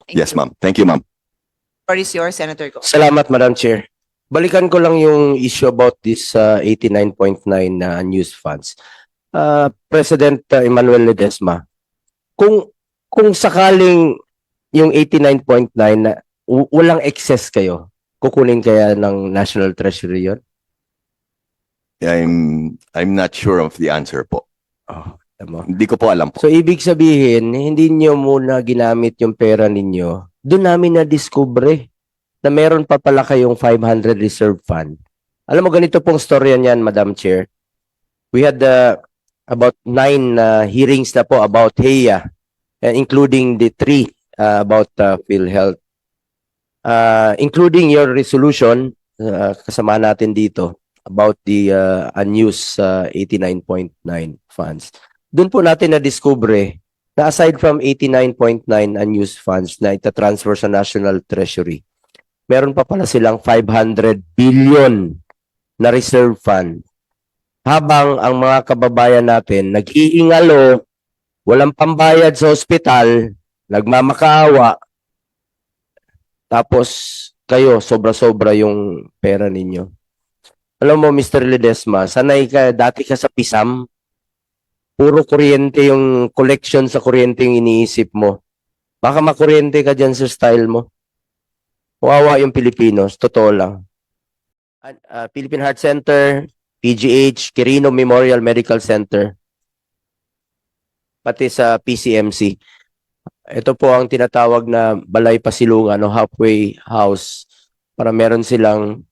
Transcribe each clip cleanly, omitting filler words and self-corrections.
Yes, ma'am. Thank you, ma'am. Floor is yours, Senator Go. Salamat, Madam Chair. Balikan ko lang yung issue about this 89.9 na unused funds. President Emmanuel Ledesma, kung sakaling yung 89.9 na walang excess kayo, kukunin kaya ng National Treasury yun? I'm not sure of the answer po. Oh, tama. Hindi ko po alam po. So, ibig sabihin, hindi nyo muna ginamit yung pera ninyo. Doon namin na-discover na meron pa pala kayong 500 reserve fund. Alam mo, ganito pong storya niyan, Madam Chair. We had about 9 hearings na po about HEA, including the 3 about PhilHealth. Including your resolution, kasama natin dito, about the unused 89.9 funds. Doon po natin na-discover na aside from 89.9 unused funds na itatransfer sa National Treasury, meron pa pala silang 500 billion na reserve fund. Habang ang mga kababayan natin nag-iingalo, walang pambayad sa ospital, nagmamakaawa, tapos kayo sobra-sobra yung pera ninyo. Alam mo, Mr. Ledesma, sanay ka, dati ka sa PISAM, puro kuryente yung collection sa kuryente yung iniisip mo. Baka makuryente ka dyan sa style mo. Wawa yung Pilipinos, totoo lang. Philippine Heart Center, PGH, Quirino Memorial Medical Center, pati sa PCMC. Ito po ang tinatawag na balay pasilungan o halfway house para meron silang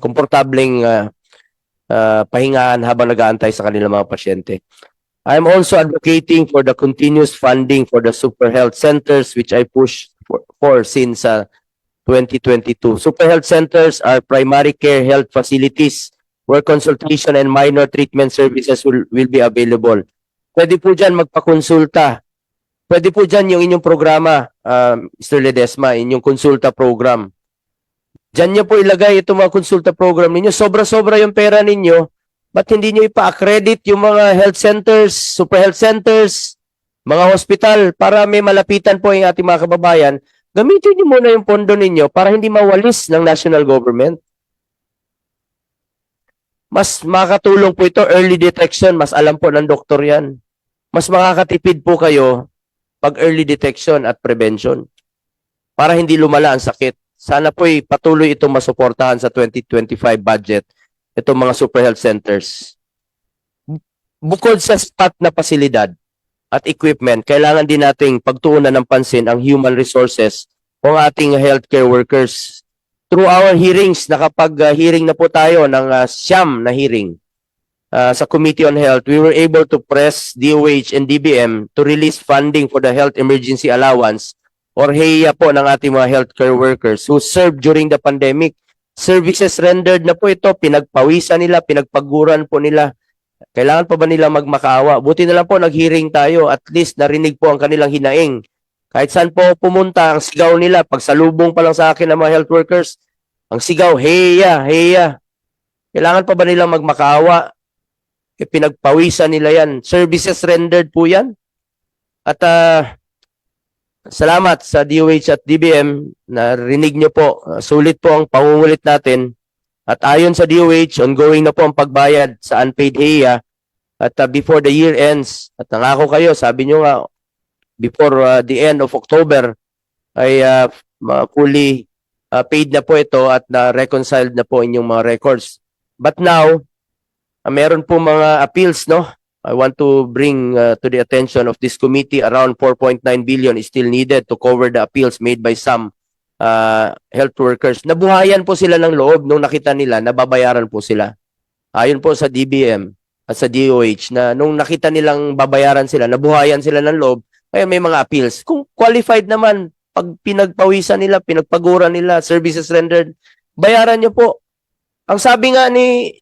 komportableng pahingaan habang nag-aantay sa kanilang mga pasyente. I'm also advocating for the continuous funding for the super health centers which I pushed for since 2022. Super health centers are primary care health facilities where consultation and minor treatment services will be available. Pwede po dyan magpakonsulta. Pwede po dyan yung inyong programa, Mr. Ledesma, inyong konsulta program. Dyan nyo po ilagay itong mga konsulta program ninyo. Sobra-sobra yung pera ninyo. Ba't hindi nyo ipa-accredit yung mga health centers, super health centers, mga hospital para may malapitan po yung ating mga kababayan? Gamitin nyo muna yung pondo ninyo para hindi mawalis ng national government. Mas makakatulong po ito, early detection, mas alam po ng doktor yan. Mas makakatipid po kayo pag early detection at prevention para hindi lumala ang sakit. Sana po'y patuloy itong masuportahan sa 2025 budget, itong mga super health centers. Bukod sa spot na pasilidad at equipment, kailangan din nating pagtuunan ng pansin ang human resources o ang ating healthcare workers. Through our hearings, nakapag-hearing na po tayo ng siyam na hearing sa Committee on Health, we were able to press DOH and DBM to release funding for the Health Emergency Allowance or HEA po ng ating mga healthcare workers who served during the pandemic. Services rendered na po ito, pinagpawisan nila, pinagpaguran po nila. Kailangan pa ba nila magmakaawa? Buti na lang po nag-hearing tayo, at least narinig po ang kanilang hinaing. Kahit saan po pumunta, ang sigaw nila, pagsalubong pa lang sa akin ng mga health workers, ang sigaw, HEA, HEA. Kailangan pa ba nilang magmakaawa? Pinagpawisan nila yan. Services rendered po yan. At salamat sa DOH at DBM na rinig nyo po. Sulit po ang pangungulit natin. At ayon sa DOH, ongoing na po ang pagbayad sa unpaid HEA. At before the year ends, at nangako kayo, sabi nyo nga, before the end of October, ay fully paid na po ito at na-reconciled na po inyong mga records. But now, meron po mga appeals, no? I want to bring to the attention of this committee around 4.9 billion is still needed to cover the appeals made by some health workers. Nabuhayan po sila ng loob nung nakita nila, nababayaran po sila. Ayon po sa DBM at sa DOH na nung nakita nilang babayaran sila, nabuhayan sila ng loob, kaya may mga appeals. Kung qualified naman, pag pinagpawisan nila, pinagpaguran nila, services rendered, bayaran nyo po. Ang sabi nga ni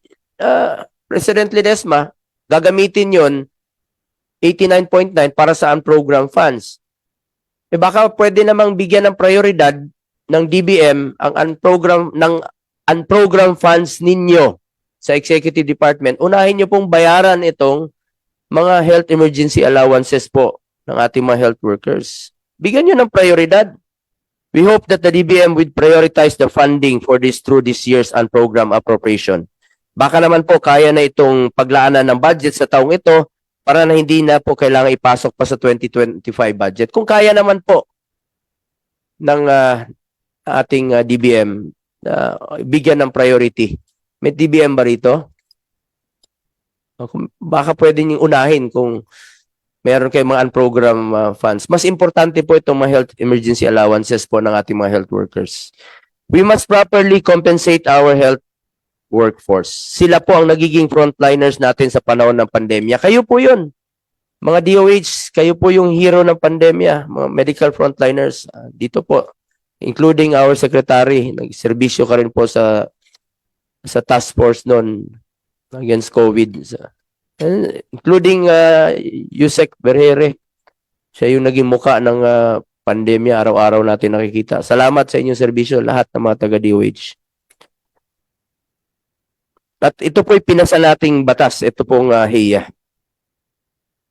President Ledesma, gagamitin yon 89.9 para sa unprogrammed funds. Baka pwede namang bigyan ng prioridad ng DBM ang unprogrammed funds ninyo sa Executive Department. Unahin nyo pong bayaran itong mga health emergency allowances po ng ating mga health workers. Bigyan nyo ng prioridad. We hope that the DBM would prioritize the funding for this through this year's program appropriation. Baka naman po kaya na itong paglaanan ng budget sa taong ito para na hindi na po kailangan ipasok pa sa 2025 budget. Kung kaya naman po ng ating DBM bigyan ng priority. May DBM ba rito? Baka pwede niyong unahin kung meron kayong mga unprogram funds. Mas importante po itong mga health emergency allowances po ng ating mga health workers. We must properly compensate our health workforce. Sila po ang nagiging frontliners natin sa panahon ng pandemya. Kayo po yun. Mga DOH, kayo po yung hero ng pandemya. Mga medical frontliners. Dito po, including our secretary. Nagserbisyo ka rin po sa task force noon against COVID. Including Yusek Berhere. Siya yung naging muka ng pandemya. Araw-araw natin nakikita. Salamat sa inyong serbisyo, lahat ng mga taga-DOH. At ito po'y pinasa nating batas. Ito pong HEA.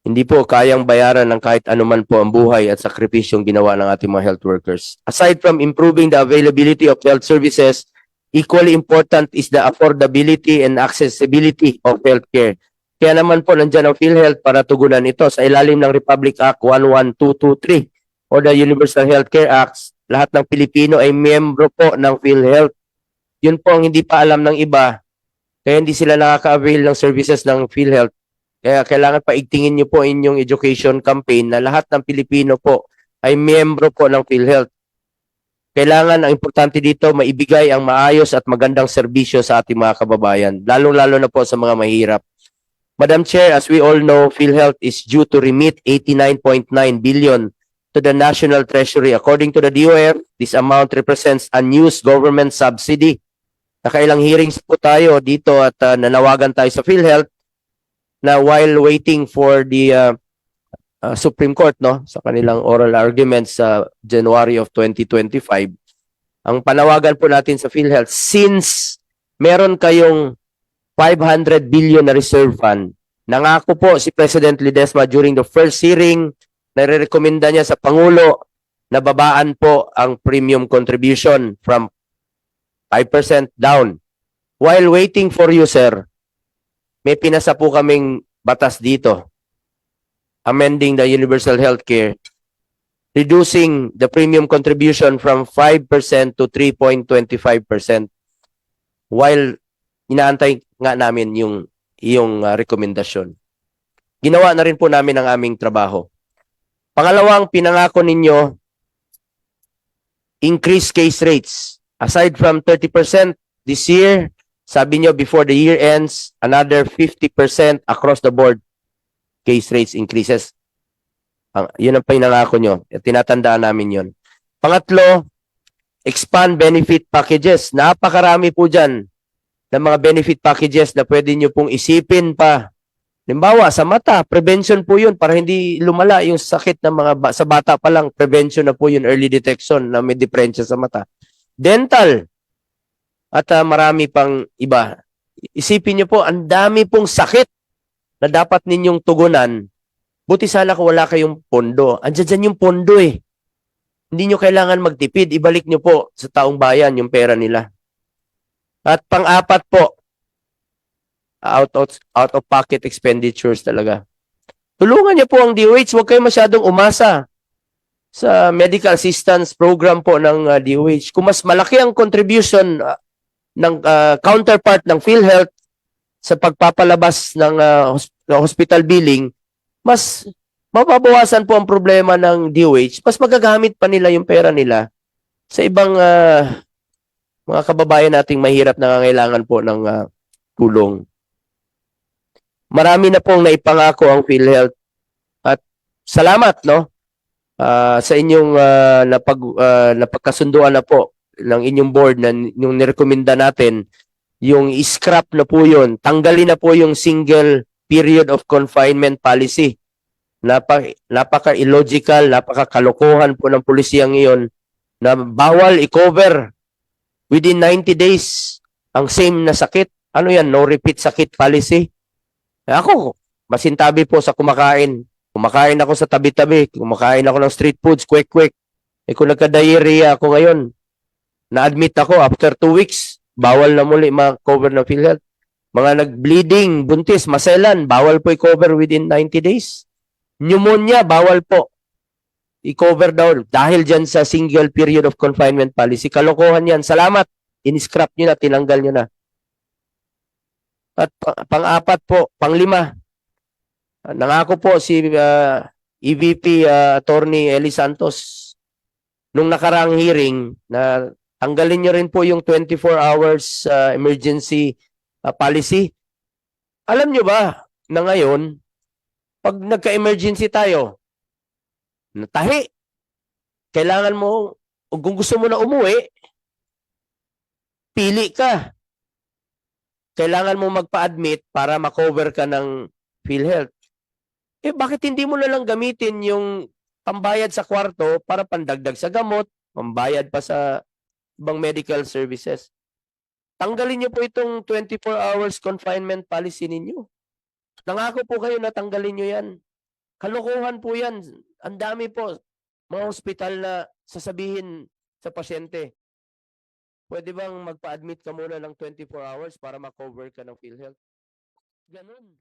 Hindi po kayang bayaran ng kahit anuman po ang buhay at sakripisyong ginawa ng ating mga health workers. Aside from improving the availability of health services, equally important is the affordability and accessibility of healthcare. Kaya naman po nandiyan ang PhilHealth para tugunan ito sa ilalim ng Republic Act 11223 o the Universal Healthcare Acts. Lahat ng Pilipino ay miyembro po ng PhilHealth. Yun po ang hindi pa alam ng iba. Kaya hindi sila nakaka-avail ng services ng PhilHealth. Kaya kailangan paigtingin niyo po inyong education campaign na lahat ng Pilipino po ay miyembro po ng PhilHealth. Kailangan, ang importante dito, maibigay ang maayos at magandang serbisyo sa ating mga kababayan, lalong-lalo na po sa mga mahirap. Madam Chair, as we all know, PhilHealth is due to remit 89.9 billion to the National Treasury. According to the DOF, this amount represents unused government subsidy. Nakailang hearings po tayo dito at nanawagan tayo sa PhilHealth na while waiting for the Supreme Court sa kanilang oral arguments sa January of 2025, ang panawagan po natin sa PhilHealth, since meron kayong 500 billion na reserve fund, nangako po si President Ledesma during the first hearing, nare-recommenda niya sa Pangulo na babaan po ang premium contribution from 5% down. While waiting for you, sir, may pinasa po kaming batas dito, amending the universal healthcare, reducing the premium contribution from 5% to 3.25%, while inaantay nga namin yung rekomendasyon. Ginawa na rin po namin ang aming trabaho. Pangalawang pinangako ninyo, increase case rates. Aside from 30% this year, sabi nyo before the year ends, another 50% across the board case rates increases. Yun ang pinangako nyo. Tinatandaan namin yun. Pangatlo, expand benefit packages. Napakarami po dyan ng mga benefit packages na pwede nyo pong isipin pa. Halimbawa, sa mata, prevention po yun para hindi lumala yung sakit ng mga sa bata pa lang. Prevention na po yun, early detection na may diferensya sa mata. Dental. At marami pang iba. Isipin nyo po, ang dami pong sakit na dapat ninyong tugunan. Buti sana kung wala kayong pondo. Andiyan dyan yung pondo eh. Hindi nyo kailangan magtipid. Ibalik nyo po sa taong bayan yung pera nila. At pang-apat po, out of pocket expenditures talaga. Tulungan niyo po ang DOH. Huwag kayo masyadong umasa sa medical assistance program po ng DOH. Kung mas malaki ang contribution ng counterpart ng PhilHealth sa pagpapalabas ng hospital billing, mas mababawasan po ang problema ng DOH. Mas magagamit pa nila yung pera nila sa ibang mga kababayan nating mahirap na nangangailangan po ng tulong. Marami na pong naipangako ang PhilHealth at salamat sa inyong napagkasunduan na po ng inyong board na yung nirekomenda natin, yung scrap na po yun, tanggalin na po yung single period of confinement policy. Napaka-illogical, napaka-kalokohan po ng pulisiyang iyon na bawal i-cover within 90 days ang same na sakit. Ano yan? No repeat sakit policy. Ako, masintabi po sa kumakain. Kumakain ako sa tabi-tabi, kumakain ako ng street foods, quick. Kung nagka-diarrhea ako ngayon, na-admit ako after 2 weeks, bawal na muli ma-cover ng PhilHealth. Mga nag-bleeding, buntis, maselan, bawal po i-cover within 90 days. Pneumonia, bawal po i-cover daw dahil dyan sa single period of confinement policy. Kalokohan yan. Salamat. In-scrap nyo na, tinanggal nyo na. At pang-apat po, pang-lima, nangako po si EVP Attorney Eli Santos nung nakaraang hearing na tanggalin nyo rin po yung 24 hours emergency policy. Alam nyo ba na ngayon, pag nagka-emergency tayo, natahi, kailangan mo, o kung gusto mo na umuwi, pili ka. Kailangan mo magpa-admit para makover ka ng PhilHealth. Bakit hindi mo na lang gamitin yung pambayad sa kwarto para pandagdag sa gamot, pambayad pa sa ibang medical services? Tanggalin niyo po itong 24 hours confinement policy ninyo. Nangako po kayo na tanggalin niyo yan. Kalokohan po yan. Ang dami po mga hospital na sasabihin sa pasyente, pwede bang magpa-admit ka muna ng 24 hours para makover ka ng PhilHealth? Ganun.